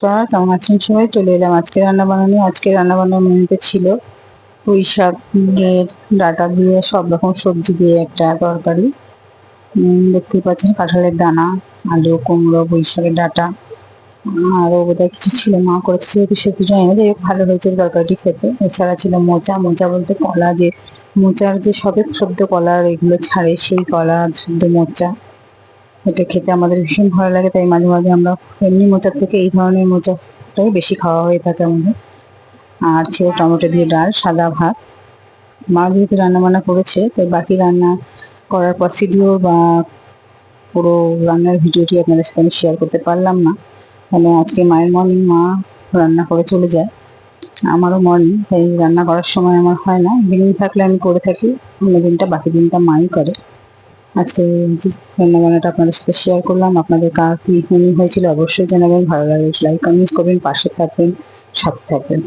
তা কেমন আছেন সবাই? চলে এলাম আজকে রান্না বান্না নিয়ে। আজকে রান্না বান্নার মেনুতে ছিল পুঁই শাকের ডাঁটা দিয়ে সব রকম সবজি দিয়ে একটা তরকারি। দেখতেই পাচ্ছেন কাঁঠালের দানা, আলু, কুমড়ো, পুঁই শাকের ডাঁটা, আরও বোধহয় কিছু ছিল, মা করেছে যেহেতু সেহেতু জানি না, যাই হোক ভালো হয়েছে তরকারিটি খেতে। এছাড়া ছিল মোচা, মোচা বলতে কলা, যে মোচার যে সবেত সদ্য কলার এগুলো ছাড়ে সেই কলা শুদ্ধ মোচা। এটা খেতে আমাদের ভীষণ ভালো লাগে, তাই মাঝে মাঝে আমরা এমনি মোচার থেকে এই ধরনের মোচাটাই বেশি খাওয়া হয়ে থাকে আমাদের। আর ছিল টমেটো দিয়ে ডাল, সাদা ভাত। মা যেহেতু রান্না বান্না করেছে তাই বাকি রান্না করার প্রসিডিওর বা পুরো রান্নার ভিডিওটি আপনাদের সাথে আমি শেয়ার করতে পারলাম না, মানে আজকে মায়ের মর্নিং, মা রান্না করে চলে যায়। আমারও মর্নিং, তাই রান্না করার সময় আমার হয় না। দিন থাকলে আমি করে থাকি, অন্য দিনটা বাকি দিনটা মাই করে। আজকে যে রান্না বান্নাটা আপনাদের সাথে শেয়ার করলাম, আপনাদের কার কি মনে হয়েছিল অবশ্যই জানাবেন। ভালো লাগলে লাইক কমেন্ট করবেন, পাশে থাকবেন, সাথে থাকবেন।